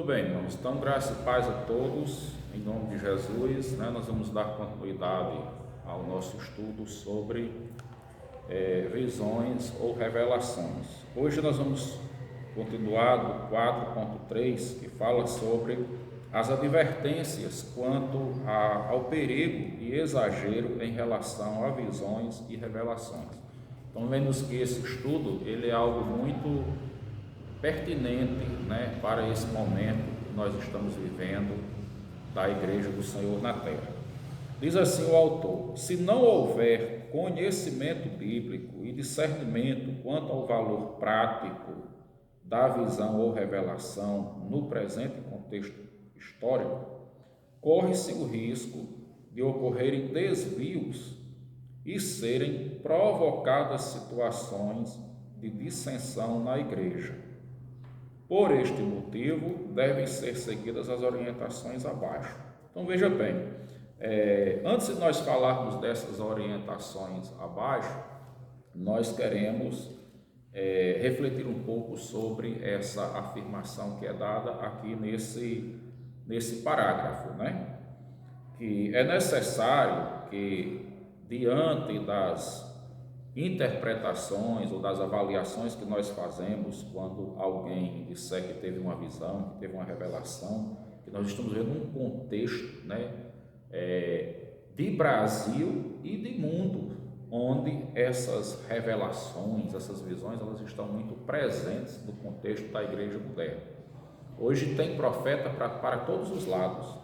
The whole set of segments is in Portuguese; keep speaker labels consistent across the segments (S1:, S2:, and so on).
S1: Tudo bem, irmãos. Então, graça e paz a todos, em nome de Jesus, Nós vamos dar continuidade ao nosso estudo sobre visões ou revelações. Hoje nós vamos continuar do 4.3, que fala sobre as advertências quanto ao perigo e exagero em relação a visões e revelações. Então, vemos que esse estudo ele é algo muito pertinente, para esse momento que nós estamos vivendo da Igreja do Senhor na Terra. Diz assim o autor: se não houver conhecimento bíblico e discernimento quanto ao valor prático da visão ou revelação no presente contexto histórico, corre-se o risco de ocorrerem desvios e serem provocadas situações de dissensão na Igreja. Por este motivo, devem ser seguidas as orientações abaixo. Então, veja bem, antes de nós falarmos dessas orientações abaixo, nós queremos refletir um pouco sobre essa afirmação que é dada aqui nesse parágrafo, que é necessário que, diante das interpretações ou das avaliações que nós fazemos quando alguém disser que teve uma visão, que teve uma revelação, que nós estamos vendo um contexto de Brasil e de mundo, onde essas revelações, essas visões, elas estão muito presentes no contexto da igreja moderna. Hoje tem profeta para todos os lados,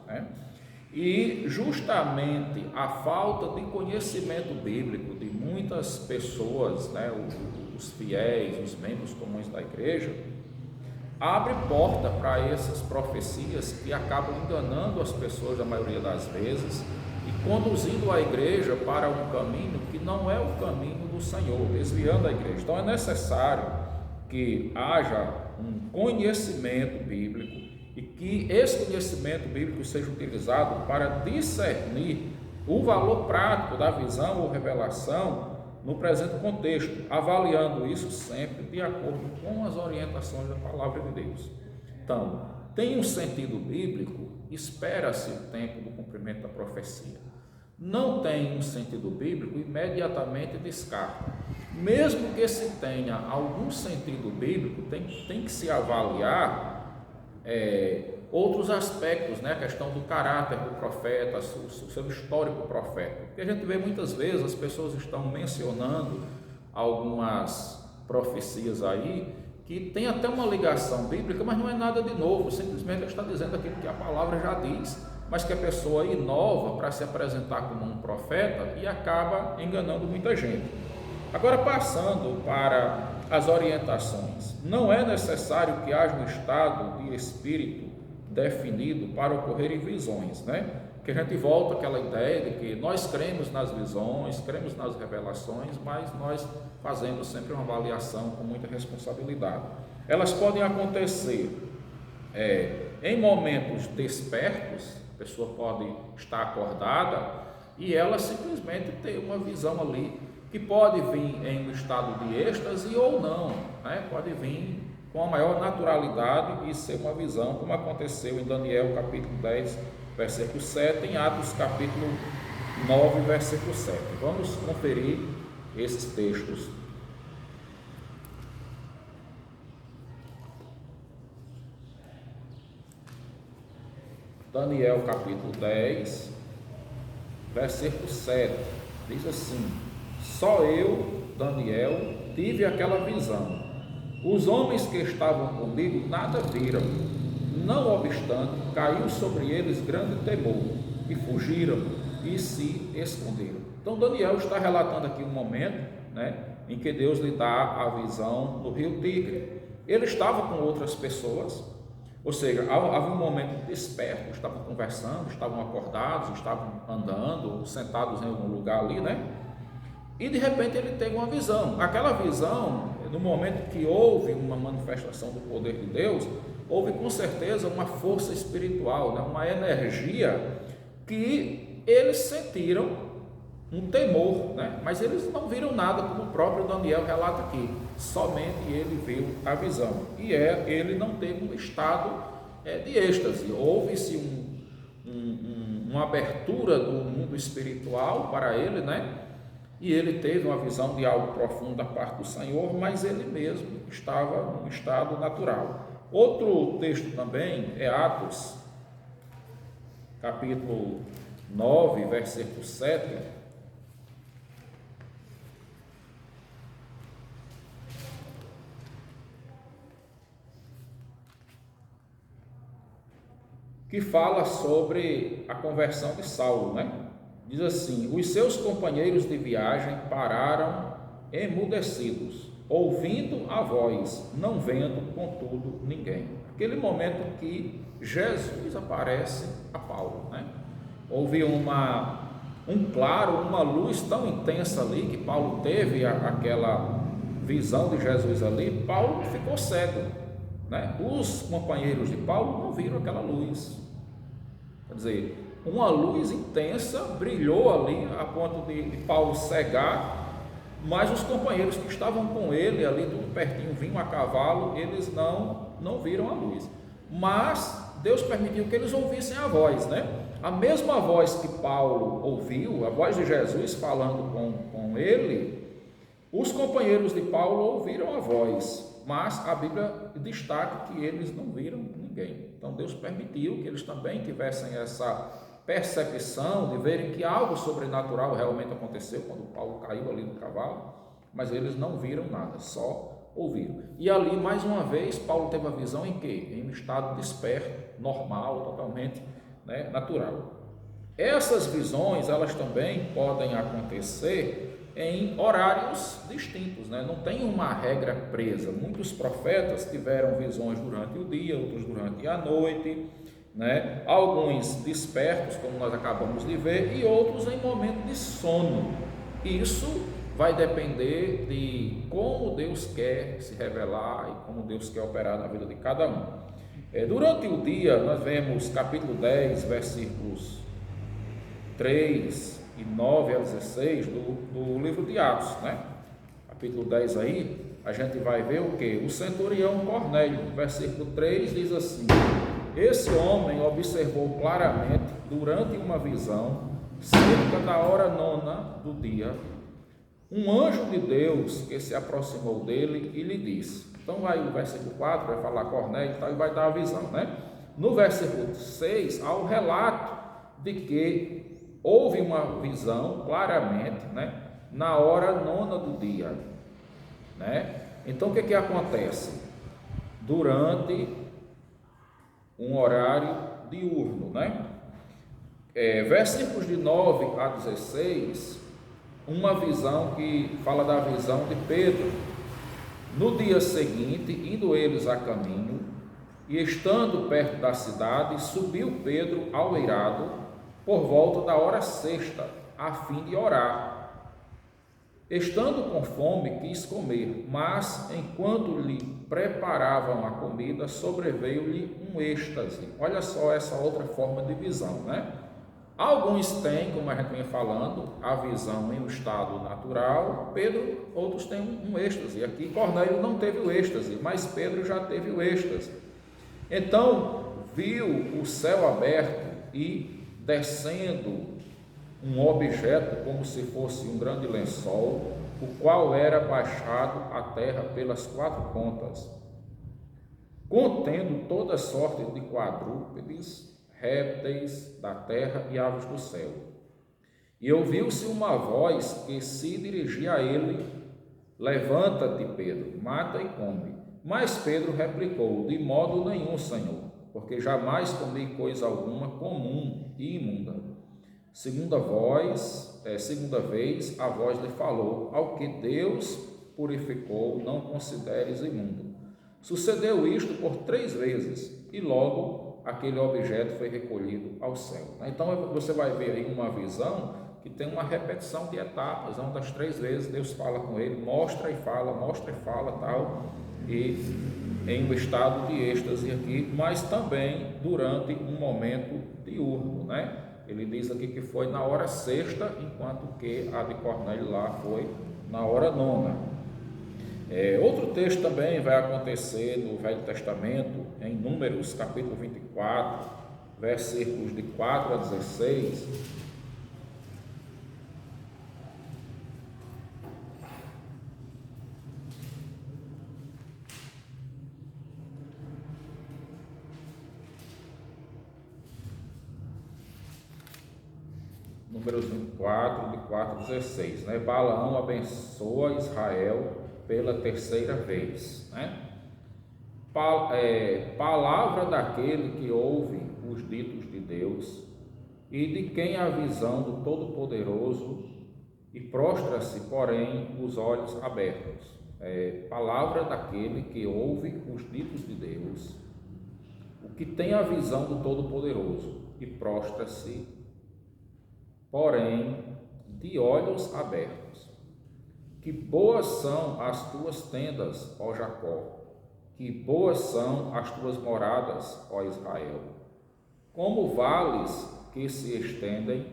S1: E justamente a falta de conhecimento bíblico de muitas pessoas, os fiéis, os membros comuns da igreja, abre porta para essas profecias que acabam enganando as pessoas a maioria das vezes e conduzindo a igreja para um caminho que não é o caminho do Senhor, desviando a igreja. Então é necessário que haja um conhecimento bíblico e que esse conhecimento bíblico seja utilizado para discernir o valor prático da visão ou revelação no presente contexto, avaliando isso sempre de acordo com as orientações da palavra de Deus. Então, tem um sentido bíblico, espera-se o tempo do cumprimento da profecia. Não tem um sentido bíblico, imediatamente descarta. Mesmo que se tenha algum sentido bíblico, tem que se avaliar outros aspectos, a questão do caráter do profeta, o seu histórico profético. Porque a gente vê muitas vezes as pessoas estão mencionando algumas profecias aí que tem até uma ligação bíblica, mas não é nada de novo, simplesmente está dizendo aquilo que a palavra já diz, mas que a pessoa inova para se apresentar como um profeta e acaba enganando muita gente. Agora, passando para as orientações, não é necessário que haja um estado de espírito definido para ocorrerem visões, Que a gente volta àquela ideia de que nós cremos nas visões, cremos nas revelações, mas nós fazemos sempre uma avaliação com muita responsabilidade. Elas podem acontecer em momentos despertos, a pessoa pode estar acordada e ela simplesmente ter uma visão ali, que pode vir em um estado de êxtase ou não, Pode vir com a maior naturalidade e ser uma visão, como aconteceu em Daniel capítulo 10, versículo 7, em Atos capítulo 9, versículo 7. Vamos conferir esses textos. Daniel capítulo 10, versículo 7, diz assim: só eu, Daniel, tive aquela visão. Os homens que estavam comigo nada viram. Não obstante, caiu sobre eles grande temor, e fugiram e se esconderam. Então Daniel está relatando aqui um momento, em que Deus lhe dá a visão do rio Tigre. Ele estava com outras pessoas, ou seja, havia um momento desperto, estavam conversando, estavam acordados, estavam andando, sentados em algum lugar ali, E de repente ele teve uma visão. Aquela visão, no momento que houve uma manifestação do poder de Deus, houve com certeza uma força espiritual, uma energia que eles sentiram um temor, mas eles não viram nada, como o próprio Daniel relata aqui. Somente ele viu a visão. E ele não teve um estado de êxtase. Houve-se uma abertura do mundo espiritual para ele, né? E ele teve uma visão de algo profundo da parte do Senhor, mas ele mesmo estava num estado natural. Outro texto também é Atos, capítulo 9, versículo 7, que fala sobre a conversão de Saulo, né? Diz assim: os seus companheiros de viagem pararam emudecidos, ouvindo a voz, não vendo, contudo, ninguém. Aquele momento que Jesus aparece a Paulo, né? Houve uma luz tão intensa ali, que Paulo teve aquela visão de Jesus ali. Paulo ficou cego, né? Os companheiros de Paulo não viram aquela luz. Quer dizer, uma luz intensa brilhou ali a ponto de Paulo cegar, mas os companheiros que estavam com ele ali, tudo pertinho, vinham a cavalo, eles não viram a luz. Mas Deus permitiu que eles ouvissem a voz, né? A mesma voz que Paulo ouviu, a voz de Jesus falando com ele, os companheiros de Paulo ouviram a voz, mas a Bíblia destaca que eles não viram ninguém. Então Deus permitiu que eles também tivessem essa percepção de verem que algo sobrenatural realmente aconteceu quando Paulo caiu ali no cavalo, mas eles não viram nada, só ouviram. E ali, mais uma vez, Paulo teve a visão em quê? Em um estado desperto, normal, totalmente, né, natural. Essas visões, elas também podem acontecer em horários distintos, né? Não tem uma regra presa. Muitos profetas tiveram visões durante o dia, outros durante a noite, né? Alguns despertos, como nós acabamos de ver, e outros em momento de sono. Isso vai depender de como Deus quer se revelar e como Deus quer operar na vida de cada um. Durante o dia, nós vemos capítulo 10, versículos 3 e 9 a 16 do livro de Atos, né? Capítulo 10 aí, a gente vai ver o que? O centurião Cornélio, versículo 3 diz assim: esse homem observou claramente durante uma visão, cerca da hora 9ª do dia, um anjo de Deus que se aproximou dele e lhe disse. Então vai o versículo 4, vai falar Cornélio e vai dar a visão, né? No versículo 6, há o relato de que houve uma visão claramente, né, na hora 9ª do dia, né? Então o que acontece? Durante um horário diurno, né? Versículos de 9 a 16, uma visão que fala da visão de Pedro. No dia seguinte, indo eles a caminho, e estando perto da cidade, subiu Pedro ao eirado, por volta da hora 6ª, a fim de orar. Estando com fome, quis comer, mas enquanto lhe preparavam a comida, sobreveio-lhe um êxtase. Olha só essa outra forma de visão, né? Alguns têm, como a gente vem falando, a visão em um estado natural. Pedro, outros têm um êxtase. Aqui Cornélio não teve o êxtase, mas Pedro já teve o êxtase. Então viu o céu aberto e descendo um objeto como se fosse um grande lençol, o qual era baixado à terra pelas 4 pontas, contendo toda sorte de quadrúpedes, répteis da terra e aves do céu. E ouviu-se uma voz que se dirigia a ele: levanta-te, Pedro, mata e come. Mas Pedro replicou: de modo nenhum, Senhor, porque jamais comi coisa alguma comum e imunda. Segunda vez, a voz lhe falou: ao que Deus purificou, não consideres imundo. Sucedeu isto por 3 vezes, e logo aquele objeto foi recolhido ao céu. Então você vai ver aí uma visão que tem uma repetição de etapas, onde das 3 vezes Deus fala com ele, mostra e fala, tal, e em um estado de êxtase aqui, mas também durante um momento diurno, né? Ele diz aqui que foi na hora 6ª, enquanto que a de Cornélio lá foi na hora 9ª. Outro texto também vai acontecer no Velho Testamento, em Números capítulo 24, versículos de 4 a 16, Números 24, de 4 a 16, né? Balaão abençoa Israel pela terceira vez, né? Palavra daquele que ouve os ditos de Deus e de quem a visão do Todo-Poderoso e prostra-se, porém, os olhos abertos. Palavra daquele que ouve os ditos de Deus, o que tem a visão do Todo-Poderoso e prostra-se, porém, de olhos abertos. Que boas são as tuas tendas, ó Jacó, que boas são as tuas moradas, ó Israel. Como vales que se estendem,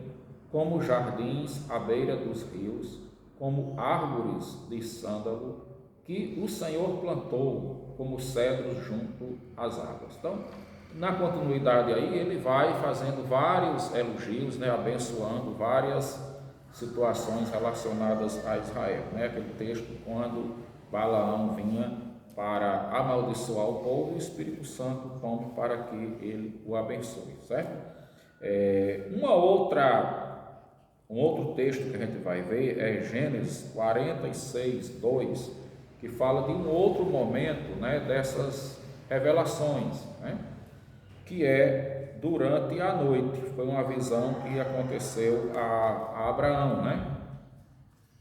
S1: como jardins à beira dos rios, como árvores de sândalo, que o Senhor plantou, como cedros junto às águas. Então, na continuidade aí, ele vai fazendo vários elogios, né, abençoando várias situações relacionadas a Israel, né? Aquele texto quando Balaão vinha para amaldiçoar o povo e o Espírito Santo tome para que ele o abençoe, certo? Um outro texto que a gente vai ver é Gênesis 46, 2, que fala de um outro momento, né, dessas revelações, né, que é durante a noite. Foi uma visão que aconteceu a Abraão, né?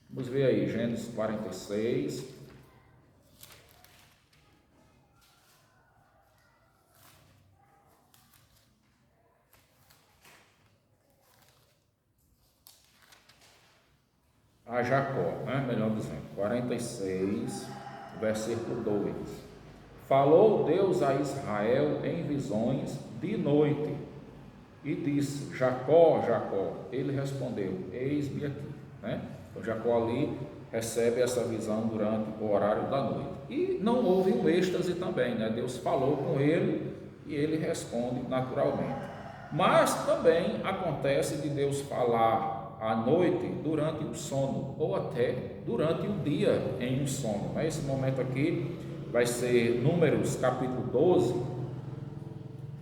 S1: Vamos ver aí, Gênesis 46, a Jacó, né? Melhor dizendo, 46, versículo 2. Falou Deus a Israel em visões de noite e disse: Jacó, Jacó. Ele respondeu: eis-me aqui, né? Então Jacó ali recebe essa visão durante o horário da noite. E não houve um êxtase também, né? Deus falou com ele e ele responde naturalmente. Mas também acontece de Deus falar à noite durante o sono, ou até durante o dia em um sono. Esse momento aqui vai ser Números capítulo 12,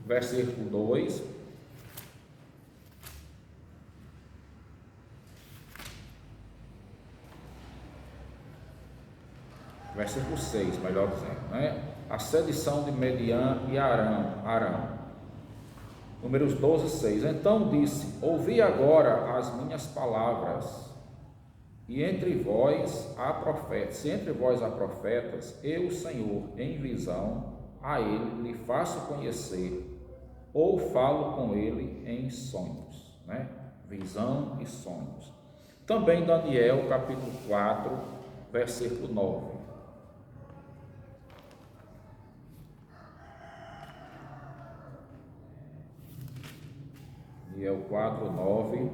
S1: versículo 2. Versículo 6, melhor dizendo, né? A sedição de Mediã e Arão. Números 12, 6. Então disse: ouvi agora as minhas palavras, e entre vós há profetas. Se entre vós há profetas, eu, Senhor, em visão, a ele lhe faço conhecer, ou falo com ele em sonhos, né? Visão e sonhos. Também Daniel, capítulo 4, versículo 9. Daniel 4, 9.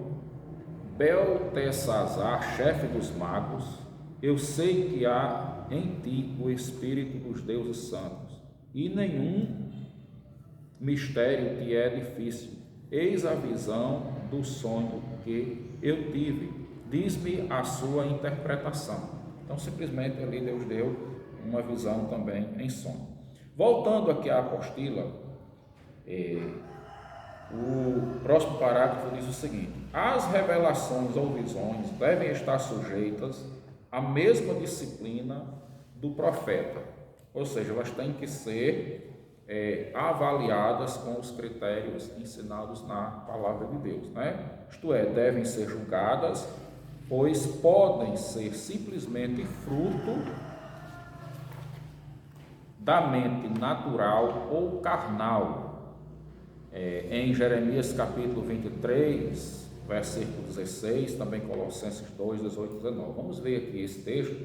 S1: Beltesazar, chefe dos magos, eu sei que há em ti o Espírito dos deuses santos, e nenhum mistério te é difícil. Eis a visão do sonho que eu tive, diz-me a sua interpretação. Então, simplesmente ali Deus deu uma visão também em sonho. Voltando aqui à apostila, o próximo parágrafo diz o seguinte: as revelações ou visões devem estar sujeitas à mesma disciplina do profeta, ou seja, elas têm que ser avaliadas com os critérios ensinados na palavra de Deus, né? Isto é, devem ser julgadas, pois podem ser simplesmente fruto da mente natural ou carnal. Em Jeremias capítulo 23, versículo 16, também Colossenses 2, 18 e 19. Vamos ver aqui esse texto,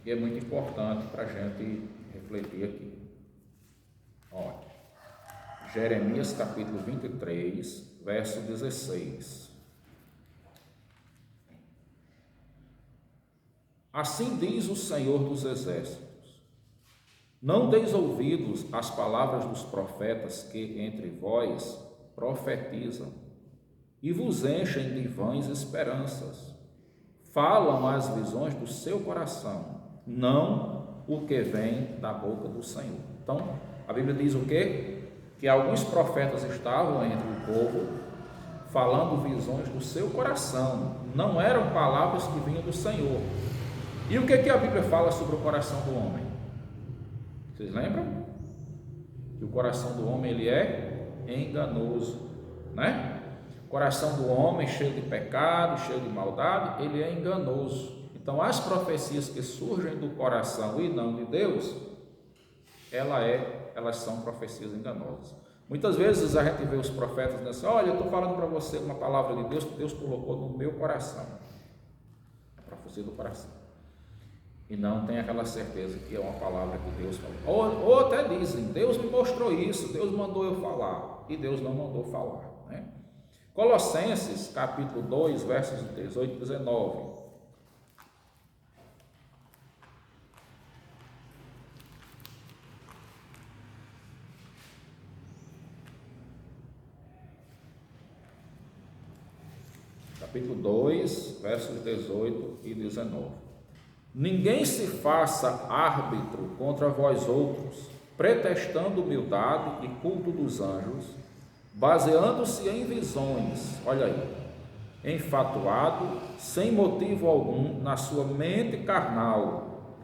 S1: que é muito importante para a gente refletir aqui. Olha, Jeremias capítulo 23, verso 16. Assim diz o Senhor dos Exércitos: não deis ouvidos às palavras dos profetas que entre vós profetizam e vos enchem de vãs esperanças. Falam as visões do seu coração, não o que vem da boca do Senhor. Então, a Bíblia diz o quê? Que alguns profetas estavam entre o povo falando visões do seu coração, não eram palavras que vinham do Senhor. E o que a Bíblia fala sobre o coração do homem? Vocês lembram? Que o coração do homem ele é enganoso, né? O coração do homem cheio de pecado, cheio de maldade, ele é enganoso. Então as profecias que surgem do coração e não de Deus, elas são profecias enganosas. Muitas vezes a gente vê os profetas dizendo assim: olha, eu estou falando para você uma palavra de Deus que Deus colocou no meu coração. A profecia do coração. E não tem aquela certeza que é uma palavra que Deus falou. Ou até dizem: Deus me mostrou isso, Deus mandou eu falar. E Deus não mandou falar, né? Colossenses capítulo 2, versos 18 e 19. Capítulo 2, versos 18 e 19. Ninguém se faça árbitro contra vós outros, pretextando humildade e culto dos anjos, baseando-se em visões, olha aí, enfatuado, sem motivo algum, na sua mente carnal,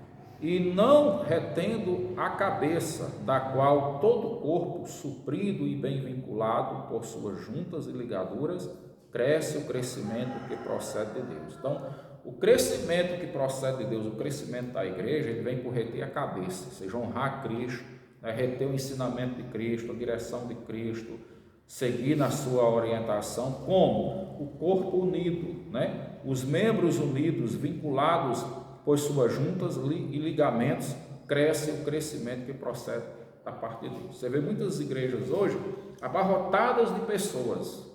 S1: e não retendo a cabeça, da qual todo o corpo, suprido e bem vinculado por suas juntas e ligaduras, cresce o crescimento que procede de Deus. Então, o crescimento que procede de Deus, o crescimento da igreja, ele vem por reter a cabeça, ou seja, honrar Cristo, né, reter o ensinamento de Cristo, a direção de Cristo, seguir na sua orientação, como o corpo unido, né? Os membros unidos, vinculados por suas juntas e ligamentos, cresce o crescimento que procede da parte de Deus. Você vê muitas igrejas hoje abarrotadas de pessoas,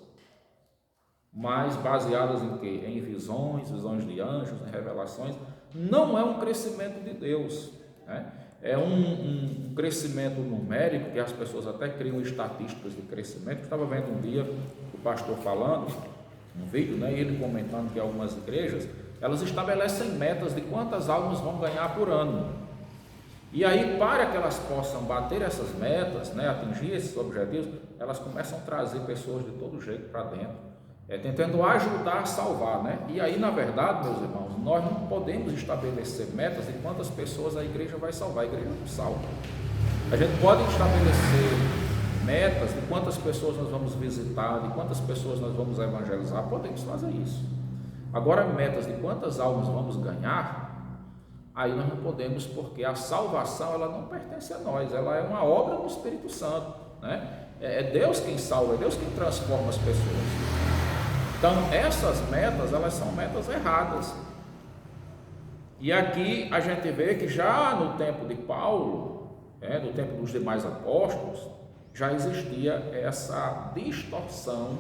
S1: mas baseadas em quê? Em visões de anjos, em revelações. Não é um crescimento de Deus, né? É um crescimento numérico, que as pessoas até criam estatísticas de crescimento. Eu estava vendo um dia o pastor falando, um vídeo, né, e ele comentando que algumas igrejas, elas estabelecem metas de quantas almas vão ganhar por ano. E aí, para que elas possam bater essas metas, né, atingir esses objetivos, elas começam a trazer pessoas de todo jeito para dentro, tentando ajudar a salvar, né? E aí, na verdade, meus irmãos, nós não podemos estabelecer metas de quantas pessoas a igreja vai salvar. A igreja não salva. A gente pode estabelecer metas de quantas pessoas nós vamos visitar, de quantas pessoas nós vamos evangelizar, podemos fazer isso. Agora, metas de quantas almas vamos ganhar, aí nós não podemos, porque a salvação ela não pertence a nós, ela é uma obra do Espírito Santo, né? É Deus quem salva, é Deus quem transforma as pessoas. Então, essas metas, elas são metas erradas. E aqui a gente vê que já no tempo de Paulo, no tempo dos demais apóstolos, já existia essa distorção,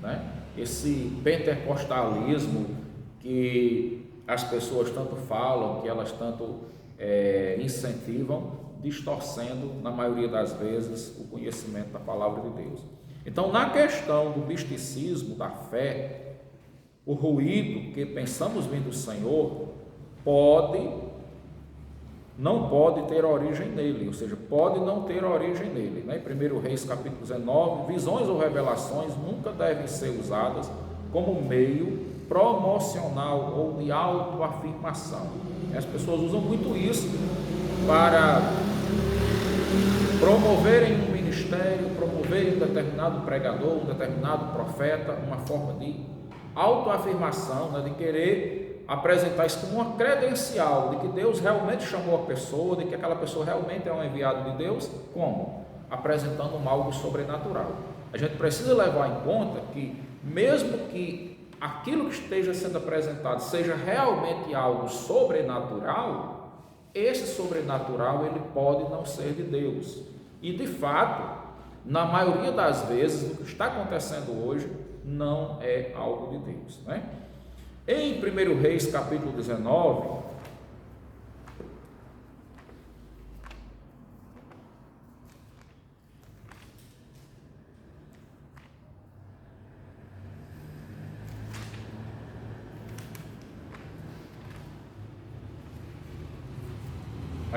S1: né? Esse pentecostalismo que as pessoas tanto falam, que elas tanto incentivam, distorcendo, na maioria das vezes, o conhecimento da palavra de Deus. Então, na questão do misticismo, da fé, o ruído que pensamos vir do Senhor não pode ter origem nele, ou seja, pode não ter origem nele, né? Em 1 Reis capítulo 19, visões ou revelações nunca devem ser usadas como meio promocional ou de autoafirmação. As pessoas usam muito isso para promoverem um ministério, promoverem um determinado pregador, um determinado profeta, uma forma de autoafirmação, né, de querer apresentar isso como uma credencial de que Deus realmente chamou a pessoa, de que aquela pessoa realmente é um enviado de Deus. Como? Apresentando algo sobrenatural. A gente precisa levar em conta que, mesmo que aquilo que esteja sendo apresentado seja realmente algo sobrenatural, esse sobrenatural ele pode não ser de Deus. E de fato, na maioria das vezes, o que está acontecendo hoje não é algo de Deus, né? Em 1 Reis capítulo 19,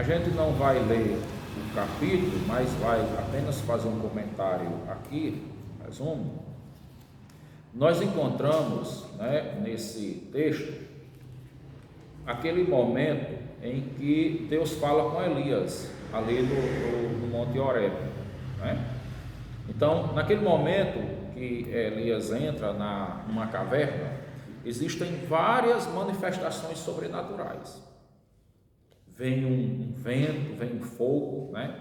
S1: A gente não vai ler o capítulo, mas vai apenas fazer um comentário aqui, resumo. Nós encontramos, né, nesse texto aquele momento em que Deus fala com Elias, ali no Monte Horebe, né? Então, naquele momento que Elias entra numa caverna, existem várias manifestações sobrenaturais. Vem um vento, vem um fogo, né?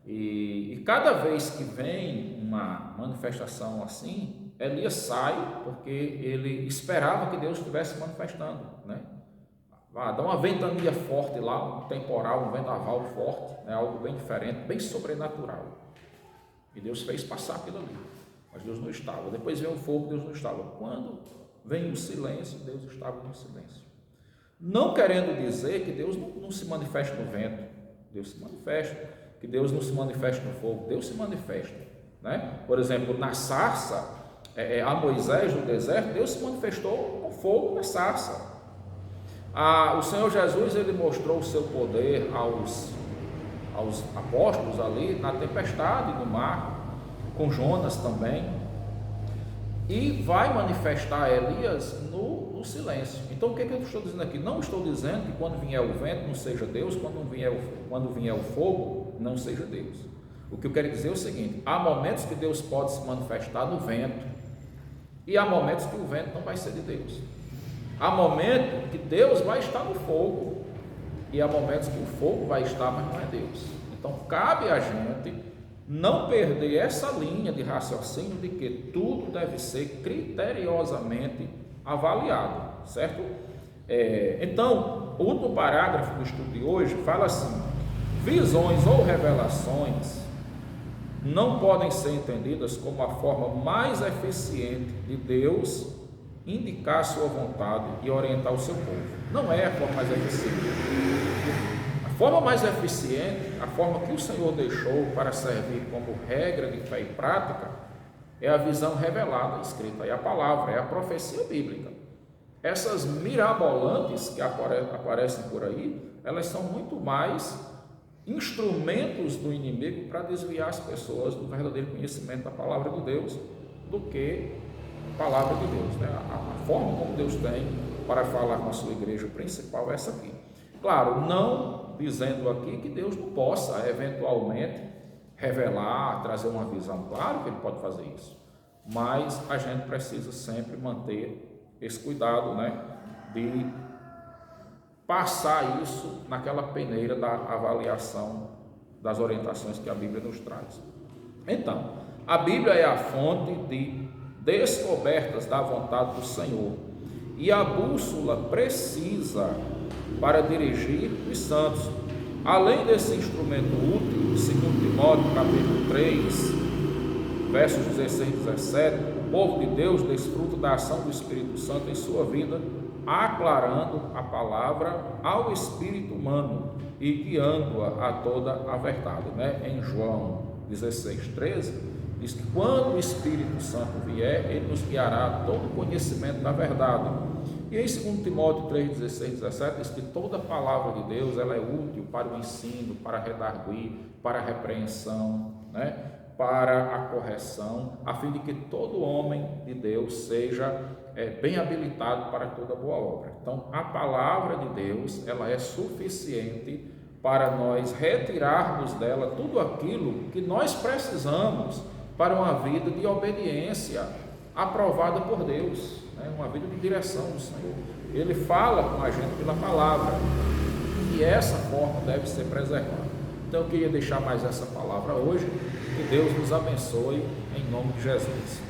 S1: E cada vez que vem uma manifestação assim, Elias sai, porque ele esperava que Deus estivesse manifestando, né? Dá uma ventania forte lá, um temporal, um vendaval forte, né? Algo bem diferente, bem sobrenatural. E Deus fez passar aquilo ali, mas Deus não estava. Depois veio o fogo, Deus não estava. Quando vem o silêncio, Deus estava no silêncio. Não querendo dizer que Deus não se manifesta no vento, Deus se manifesta. Que Deus não se manifesta no fogo, Deus se manifesta, né? Por exemplo, na sarça, a Moisés no deserto, Deus se manifestou com fogo na sarça. O Senhor Jesus, ele mostrou o seu poder aos apóstolos ali na tempestade no mar, com Jonas também, e vai manifestar Elias no silêncio. Então o que eu estou dizendo aqui? Não estou dizendo que quando vier o vento não seja Deus, quando vier o fogo não seja Deus. O que eu quero dizer é o seguinte: há momentos que Deus pode se manifestar no vento, e há momentos que o vento não vai ser de Deus. Há momentos que Deus vai estar no fogo, e há momentos que o fogo vai estar, mas não é Deus. Então cabe a gente não perder essa linha de raciocínio de que tudo deve ser criteriosamente avaliado, certo? Então, o último parágrafo do estudo de hoje fala assim: visões ou revelações não podem ser entendidas como a forma mais eficiente de Deus indicar a sua vontade e orientar o seu povo. Não é a forma mais eficiente. A forma mais eficiente, a forma que o Senhor deixou para servir como regra de fé e prática, é a visão revelada, escrita aí, a palavra, é a profecia bíblica. Essas mirabolantes que aparecem por aí, elas são muito mais instrumentos do inimigo para desviar as pessoas do verdadeiro conhecimento da palavra de Deus, do que a palavra de Deus, né? A forma como Deus tem para falar com a sua igreja principal é essa aqui. Claro, não dizendo aqui que Deus não possa eventualmente revelar, trazer uma visão. Claro que Ele pode fazer isso, mas a gente precisa sempre manter esse cuidado, né, de passar isso naquela peneira da avaliação das orientações que a Bíblia nos traz. Então, a Bíblia é a fonte de descobertas da vontade do Senhor e a bússola precisa para dirigir os santos. Além desse instrumento útil, 2 Timóteo capítulo 3, versos 16 e 17, o povo de Deus desfruta da ação do Espírito Santo em sua vida, aclarando a palavra ao espírito humano e guiando-a a toda a verdade, né? Em João 16, 13, diz que quando o Espírito Santo vier, ele nos guiará a todo o conhecimento da verdade. E em 2 Timóteo 3, 16 e 17, diz que toda a palavra de Deus ela é útil para o ensino, para a redarguir, para a repreensão, né? Para a correção, a fim de que todo homem de Deus seja bem habilitado para toda boa obra. Então, a palavra de Deus ela é suficiente para nós retirarmos dela tudo aquilo que nós precisamos para uma vida de obediência aprovada por Deus, né? Uma vida de direção do Senhor. Ele fala com a gente pela palavra e essa forma deve ser preservada. Então eu queria deixar mais essa palavra hoje, que Deus nos abençoe em nome de Jesus.